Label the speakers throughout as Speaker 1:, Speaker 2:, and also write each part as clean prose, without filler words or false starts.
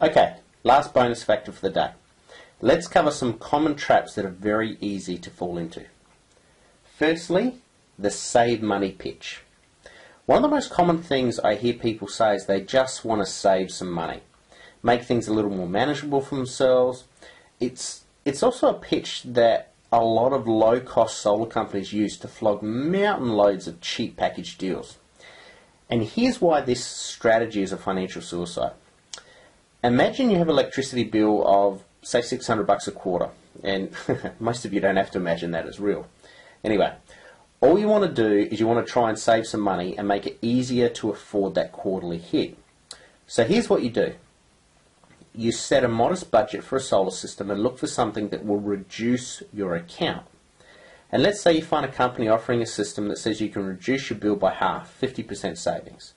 Speaker 1: Okay, last bonus factor for the day. Let's cover some common traps that are very easy to fall into. Firstly, the save money pitch. One of the most common things I hear people say is they just want to save some money, make things a little more manageable for themselves. It's also a pitch that a lot of low-cost solar companies use to flog mountain loads of cheap package deals. And here's why this strategy is a financial suicide. Imagine you have an electricity bill of, say, $600 a quarter, and most of you don't have to imagine that as real. Anyway, all you want to do is you want to try and save some money and make it easier to afford that quarterly hit. So here's what you do. You set a modest budget for a solar system and look for something that will reduce your account. And let's say you find a company offering a system that says you can reduce your bill by half, 50% savings.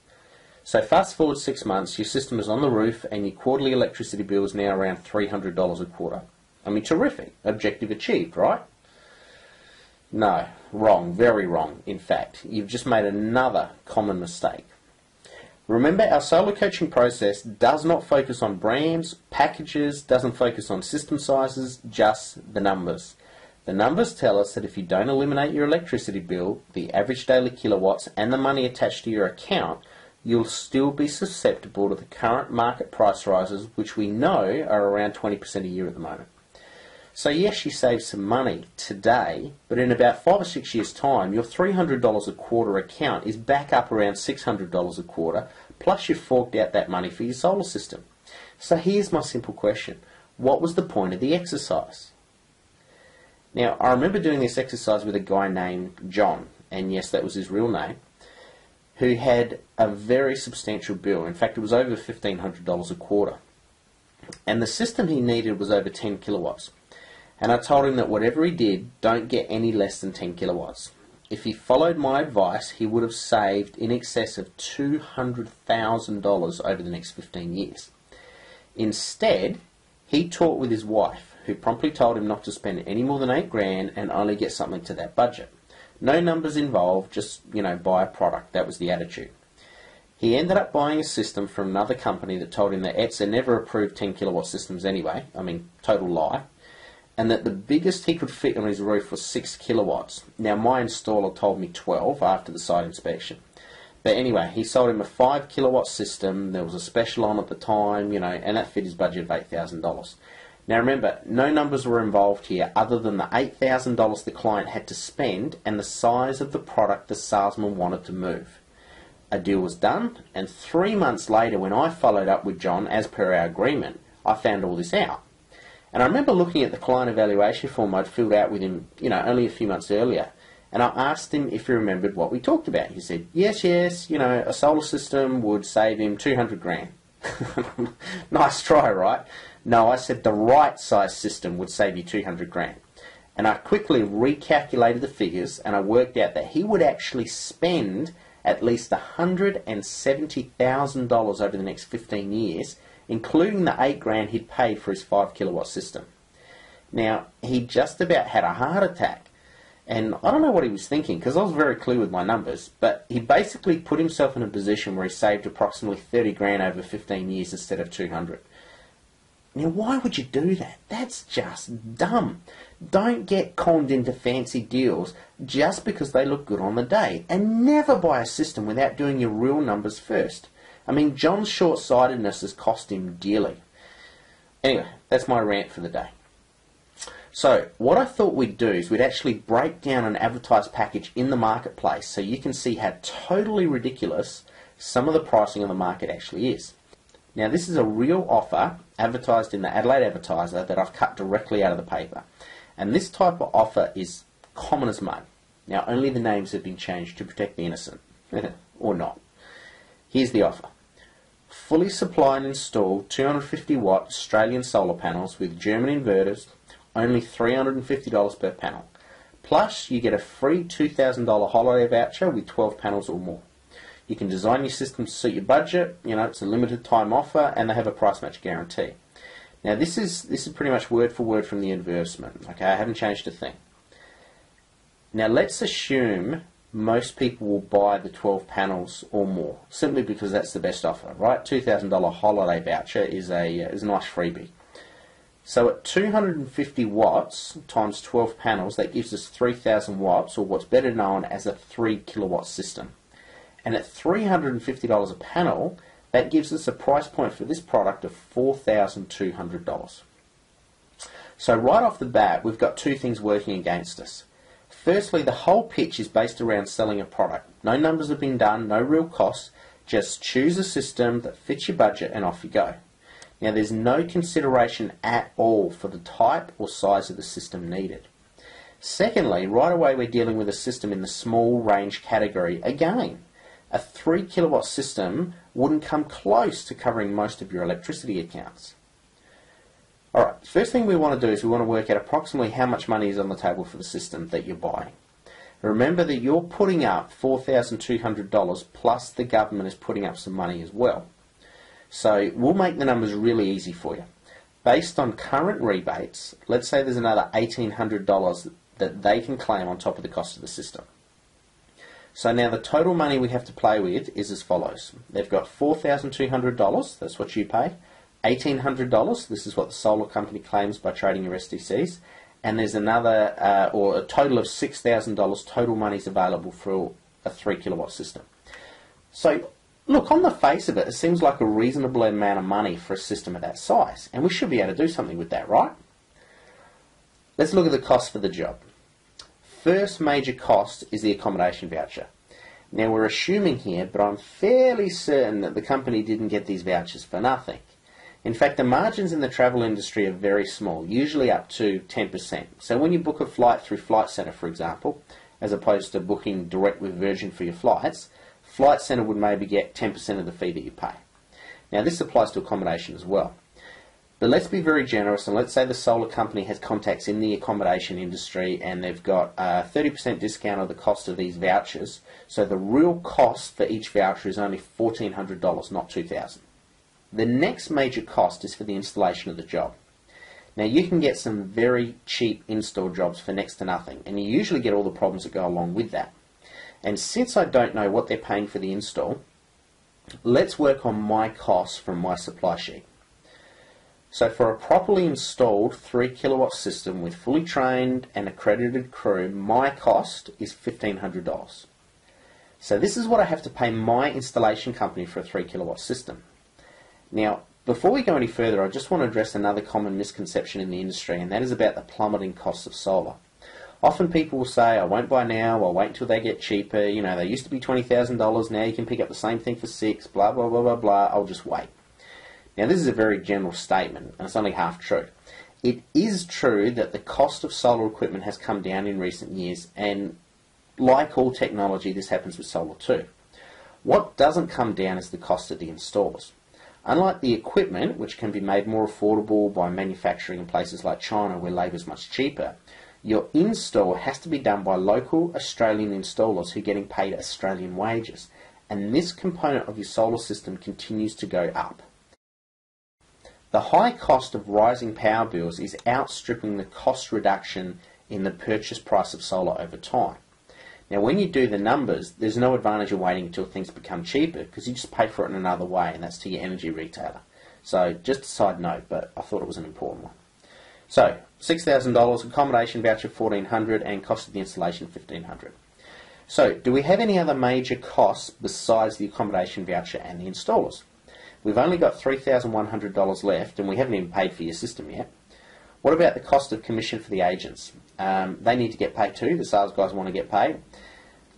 Speaker 1: So fast forward 6 months, your system is on the roof and your quarterly electricity bill is now around $300 a quarter. I mean, terrific. Objective achieved, right? No, wrong, very wrong. In fact, you've just made another common mistake. Remember, our solar coaching process does not focus on brands, packages, doesn't focus on system sizes, just the numbers. The numbers tell us that if you don't eliminate your electricity bill, the average daily kilowatts, and the money attached to your account, you'll still be susceptible to the current market price rises, which we know are around 20% a year at the moment. So yes, you save some money today, but in about 5 or 6 years' time, your $300 a quarter account is back up around $600 a quarter, plus you've forked out that money for your solar system. So here's my simple question. What was the point of the exercise? Now, I remember doing this exercise with a guy named John, and yes, that was his real name, who had a very substantial bill. In fact, it was over $1,500 a quarter. And the system he needed was over 10 kilowatts. And I told him that whatever he did, don't get any less than 10 kilowatts. If he followed my advice, he would have saved in excess of $200,000 over the next 15 years. Instead, he talked with his wife, who promptly told him not to spend any more than $8,000 and only get something to that budget. No numbers involved, just, buy a product. That was the attitude. He ended up buying a system from another company that told him that ETSA never approved 10 kilowatt systems anyway. I mean, total lie. And that the biggest he could fit on his roof was 6 kilowatts. Now, my installer told me 12 after the site inspection. But anyway, he sold him a 5 kilowatt system. There was a special on at the time, and that fit his budget of $8,000. Now remember, no numbers were involved here other than the $8,000 the client had to spend and the size of the product the salesman wanted to move. A deal was done, and 3 months later when I followed up with John as per our agreement, I found all this out. And I remember looking at the client evaluation form I'd filled out with him, only a few months earlier, and I asked him if he remembered what we talked about. He said, yes, a solar system would save him $200,000. Nice try, right? No, I said the right size system would save you $200,000. And I quickly recalculated the figures and I worked out that he would actually spend at least $170,000 over the next 15 years, including the $8,000 he'd paid for his 5 kilowatt system. Now, he just about had a heart attack. And I don't know what he was thinking, because I was very clear with my numbers, but he basically put himself in a position where he saved approximately $30,000 over 15 years instead of $200,000. Now, why would you do that? That's just dumb. Don't get conned into fancy deals just because they look good on the day, and never buy a system without doing your real numbers first. I mean, John's short-sightedness has cost him dearly. Anyway, that's my rant for the day. So, what I thought we'd do is we'd actually break down an advertised package in the marketplace so you can see how totally ridiculous some of the pricing on the market actually is. Now, this is a real offer advertised in the Adelaide Advertiser that I've cut directly out of the paper. And this type of offer is common as mud. Now, only the names have been changed to protect the innocent. Or not. Here's the offer. Fully supply and install 250 watt Australian solar panels with German inverters, only $350 per panel. Plus, you get a free $2,000 holiday voucher with 12 panels or more. You can design your system to suit your budget. It's a limited time offer, and they have a price match guarantee. Now, this is pretty much word for word from the advertisement. Okay, I haven't changed a thing. Now, let's assume most people will buy the 12 panels or more, simply because that's the best offer, right? $2,000 holiday voucher is a nice freebie. So at 250 watts times 12 panels, that gives us 3,000 watts, or what's better known as a 3 kilowatt system. And at $350 a panel, that gives us a price point for this product of $4,200. So right off the bat, we've got two things working against us. Firstly, the whole pitch is based around selling a product. No numbers have been done, no real costs, just choose a system that fits your budget and off you go. Now, there's no consideration at all for the type or size of the system needed. Secondly, right away we're dealing with a system in the small range category. Again, a 3 kilowatt system wouldn't come close to covering most of your electricity accounts. Alright, first thing we want to do is we want to work out approximately how much money is on the table for the system that you're buying. Remember that you're putting up $4,200 plus the government is putting up some money as well. So we'll make the numbers really easy for you. Based on current rebates, let's say there's another $1,800 that they can claim on top of the cost of the system. So now the total money we have to play with is as follows. They've got $4,200, that's what you pay. $1,800, this is what the solar company claims by trading your SDCs. And there's another, or a total of $6,000 total monies available for a 3 kilowatt system. So look, on the face of it, it seems like a reasonable amount of money for a system of that size, and we should be able to do something with that, right? Let's look at the cost for the job. First major cost is the accommodation voucher. Now, we're assuming here, but I'm fairly certain that the company didn't get these vouchers for nothing. In fact, the margins in the travel industry are very small, usually up to 10%. So when you book a flight through Flight Centre, for example, as opposed to booking direct with Virgin for your flights, Flight Centre would maybe get 10% of the fee that you pay. Now, this applies to accommodation as well. But let's be very generous, and let's say the solar company has contacts in the accommodation industry and they've got a 30% discount of the cost of these vouchers. So the real cost for each voucher is only $1,400, not $2,000. The next major cost is for the installation of the job. Now, you can get some very cheap install jobs for next to nothing, and you usually get all the problems that go along with that. And since I don't know what they're paying for the install, let's work on my costs from my supply sheet. So for a properly installed 3 kilowatt system with fully trained and accredited crew, my cost is $1,500. So this is what I have to pay my installation company for a 3 kilowatt system. Now, before we go any further, I just want to address another common misconception in the industry, and that is about the plummeting costs of solar. Often people will say, I won't buy now, I'll wait until they get cheaper, you know, they used to be $20,000, now you can pick up the same thing for $6,000, blah, blah, blah, blah, blah, I'll just wait. Now, this is a very general statement, and it's only half true. It is true that the cost of solar equipment has come down in recent years, and like all technology, this happens with solar too. What doesn't come down is the cost of the installers. Unlike the equipment, which can be made more affordable by manufacturing in places like China where labour is much cheaper, your install has to be done by local Australian installers who are getting paid Australian wages, and this component of your solar system continues to go up. The high cost of rising power bills is outstripping the cost reduction in the purchase price of solar over time. Now, when you do the numbers, there's no advantage of waiting until things become cheaper because you just pay for it in another way, and that's to your energy retailer. So, just a side note, but I thought it was an important one. So, $6,000, accommodation voucher $1,400, and cost of the installation $1,500. So, do we have any other major costs besides the accommodation voucher and the installers? We've only got $3,100 left, and we haven't even paid for your system yet. What about the cost of commission for the agents? They need to get paid too. The sales guys want to get paid.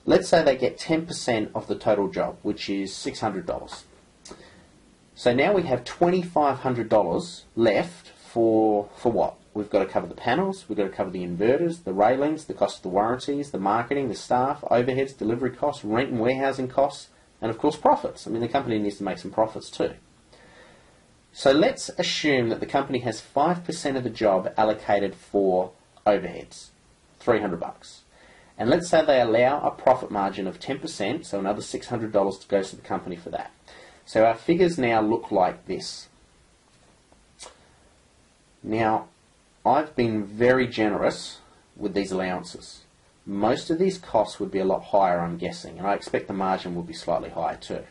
Speaker 1: Let's say they get 10% of the total job, which is $600. So now we have $2,500 left for what? We've got to cover the panels, we've got to cover the inverters, the railings, the cost of the warranties, the marketing, the staff, overheads, delivery costs, rent and warehousing costs, and of course profits. I mean, the company needs to make some profits too. So let's assume that the company has 5% of the job allocated for overheads, $300. And let's say they allow a profit margin of 10%, so another $600 goes to the company for that. So our figures now look like this. Now, I've been very generous with these allowances. most of these costs would be a lot higher, I'm guessing, and I expect the margin will be slightly higher too.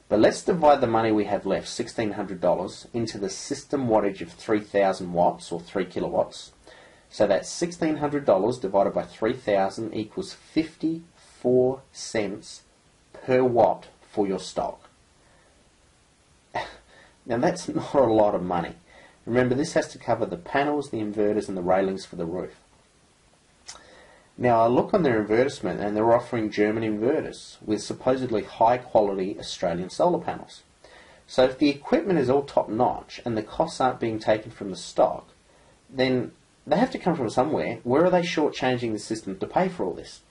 Speaker 1: But let's divide the money we have left, $1,600, into the system wattage of 3,000 watts or 3 kilowatts. So that's $1,600 divided by 3,000 equals 54 cents per watt for your stock. Now that's not a lot of money. Remember, this has to cover the panels, the inverters and the railings for the roof. Now I look on their advertisement and they're offering German inverters with supposedly high quality Australian solar panels. So if the equipment is all top notch and the costs aren't being taken from the stock, then they have to come from somewhere. Where are they shortchanging the system to pay for all this?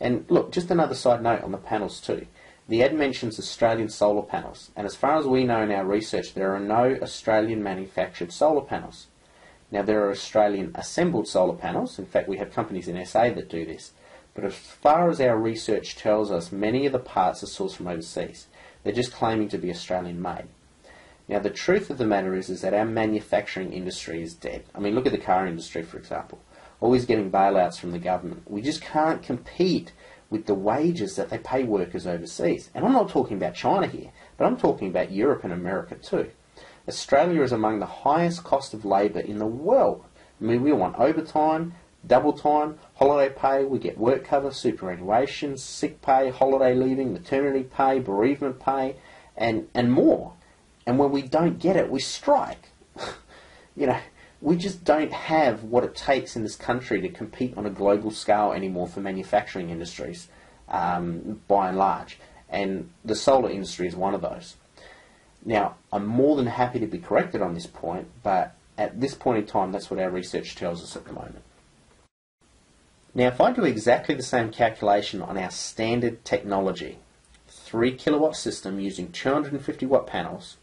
Speaker 1: And look, just another side note on the panels too. The ad mentions Australian solar panels, and as far as we know in our research, there are no Australian manufactured solar panels. Now there are Australian assembled solar panels. In fact, we have companies in SA that do this. But as far as our research tells us, many of the parts are sourced from overseas. They're just claiming to be Australian made. Now the truth of the matter is that our manufacturing industry is dead. I mean, look at the car industry, for example. Always getting bailouts from the government. We just can't compete with the wages that they pay workers overseas. And I'm not talking about China here, but I'm talking about Europe and America too. Australia is among the highest cost of labour in the world. I mean, we want overtime, double time, holiday pay, we get work cover, superannuation, sick pay, holiday leaving, maternity pay, bereavement pay, and more. And when we don't get it, we strike. You know, we just don't have what it takes in this country to compete on a global scale anymore for manufacturing industries, by and large. And the solar industry is one of those. Now, I'm more than happy to be corrected on this point, but at this point in time, that's what our research tells us at the moment. Now, if I do exactly the same calculation on our standard technology, 3 kilowatt system using 250 watt panels,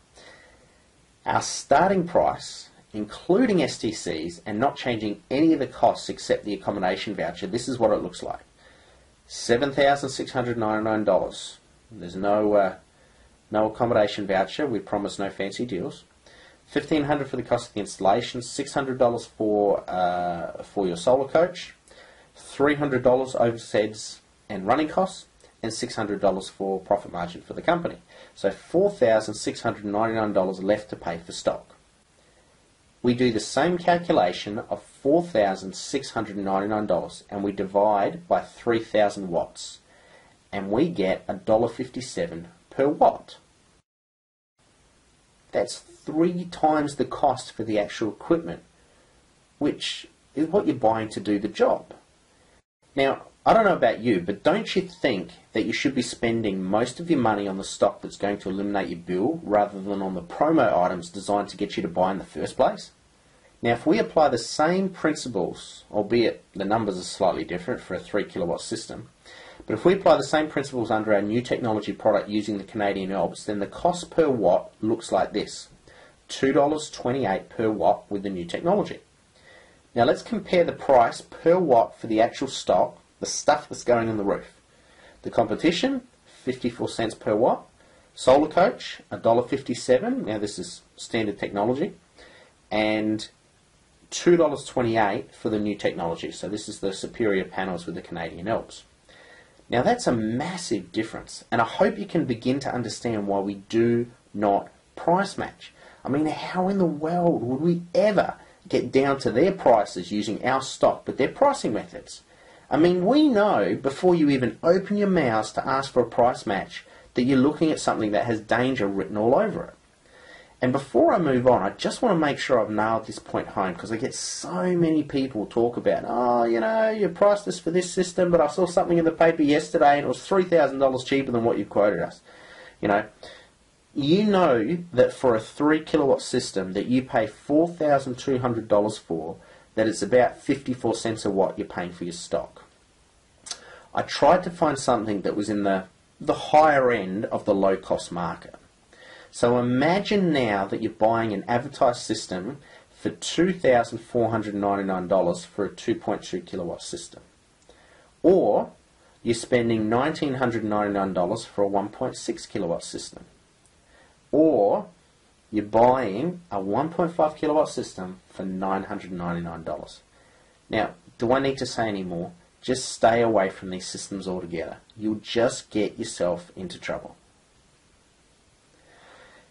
Speaker 1: our starting price, including STCs and not changing any of the costs except the accommodation voucher, this is what it looks like. $7,699. There's no accommodation voucher. We promise no fancy deals. $1,500 for the cost of the installation. $600 for your solar coach. $300 overheads and running costs, and $600 for profit margin for the company. So $4,699 left to pay for stock. We do the same calculation of $4,699 and we divide by 3,000 watts, and we get $1.57 per watt. That's 3 times the cost for the actual equipment, which is what you're buying to do the job. Now, I don't know about you, but don't you think that you should be spending most of your money on the stock that's going to eliminate your bill rather than on the promo items designed to get you to buy in the first place? Now, if we apply the same principles, albeit the numbers are slightly different for a 3 kilowatt system, but if we apply the same principles under our new technology product using the Canadian Alps, then the cost per watt looks like this. $2.28 per watt with the new technology. Now let's compare the price per watt for the actual stock, the stuff that's going on the roof. The competition, 54 cents per watt. Solar Coach, $1.57. Now this is standard technology. And $2.28 for the new technology. So this is the superior panels with the Canadian Alps. Now that's a massive difference, and I hope you can begin to understand why we do not price match. I mean, how in the world would we ever get down to their prices using our stock, but their pricing methods? I mean, we know before you even open your mouths to ask for a price match that you're looking at something that has danger written all over it. And before I move on, I just want to make sure I've nailed this point home, because I get so many people talk about, oh, you know, you priced us for this system, but I saw something in the paper yesterday and it was $3,000 cheaper than what you quoted us. You know that for a 3 kilowatt system that you pay $4,200 for, that it's about 54 cents a watt you're paying for your stock. I tried to find something that was in the higher end of the low cost market. So imagine now that you're buying an advertised system for $2,499 for a 2.2 kilowatt system. Or you're spending $1,999 for a 1.6 kilowatt system. Or you're buying a 1.5 kilowatt system for $999. Now, do I need to say any more? Just stay away from these systems altogether. You'll just get yourself into trouble.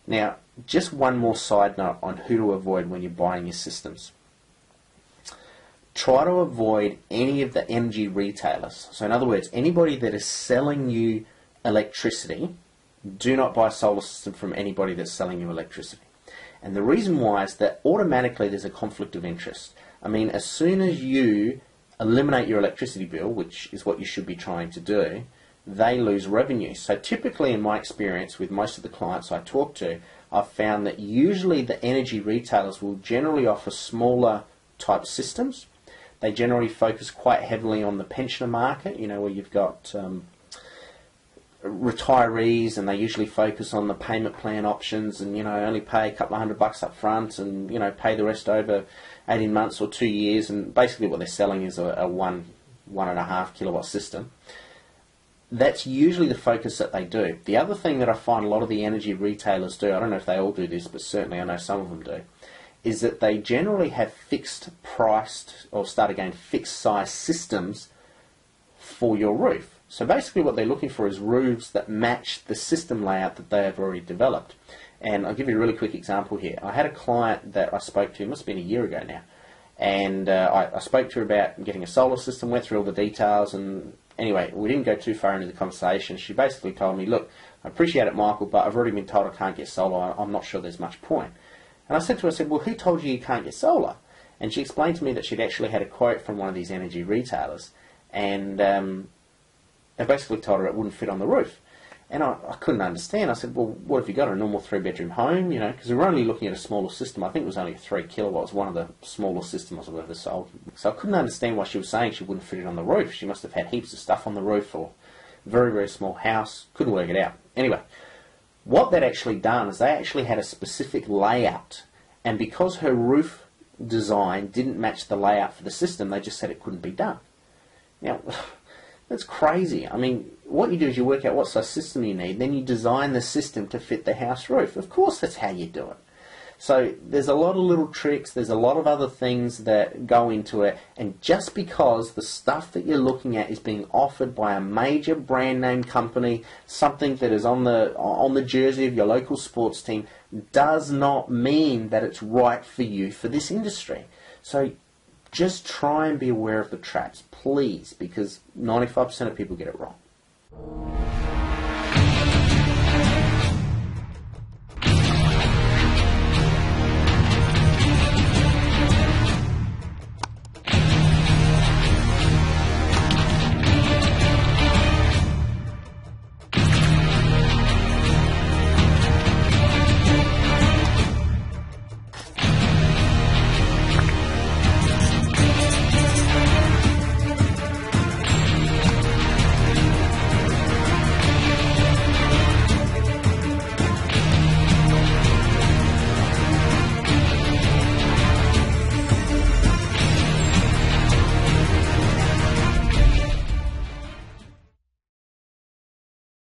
Speaker 1: Now, just one more side note on who to avoid when you're buying your systems. Try to avoid any of the energy retailers. So in other words, anybody that is selling you electricity, do not buy a solar system from anybody that's selling you electricity. And the reason why is that automatically there's a conflict of interest. I mean, as soon as you eliminate your electricity bill, which is what you should be trying to do, they lose revenue. So typically in my experience with most of the clients I talk to, I've found that usually the energy retailers will generally offer smaller type systems. They generally focus quite heavily on the pensioner market, you know, where you've got retirees, and they usually focus on the payment plan options, and, you know, only pay a couple of $100 up front and, you know, pay the rest over 18 months or 2 years, and basically what they're selling is a 1.5 kilowatt system. That's usually the focus that they do. The other thing that I find a lot of the energy retailers do, I don't know if they all do this, but certainly I know some of them do, is that they generally have fixed priced, or fixed size systems for your roof. So basically what they're looking for is roofs that match the system layout that they have already developed. And I'll give you a really quick example here. I had a client that I spoke to, it must have been a year ago now, and I spoke to her about getting a solar system, went through all the details, and anyway, we didn't go too far into the conversation. She basically told me, look, I appreciate it, Michael, but I've already been told I can't get solar. I'm not sure there's much point. And I said to her, well, who told you can't get solar? And she explained to me that she'd actually had a quote from one of these energy retailers, and they basically told her it wouldn't fit on the roof. And I couldn't understand. I said, well, what have you got, a normal 3-bedroom home? You know, because we were only looking at a smaller system. I think it was only 3 kilowatts, one of the smaller systems I've ever sold. So I couldn't understand why she was saying she wouldn't fit it on the roof. She must have had heaps of stuff on the roof, or very, very small house. Couldn't work it out. Anyway, what that actually done is they actually had a specific layout, and because her roof design didn't match the layout for the system, they just said it couldn't be done. Now, that's crazy. I mean, what you do is you work out what size system you need, then you design the system to fit the house roof. Of course that's how you do it. So there's a lot of little tricks, there's a lot of other things that go into it, and just because the stuff that you're looking at is being offered by a major brand name company, something that is on the jersey of your local sports team, does not mean that it's right for you for this industry. So just try and be aware of the traps, please, because 95% of people get it wrong.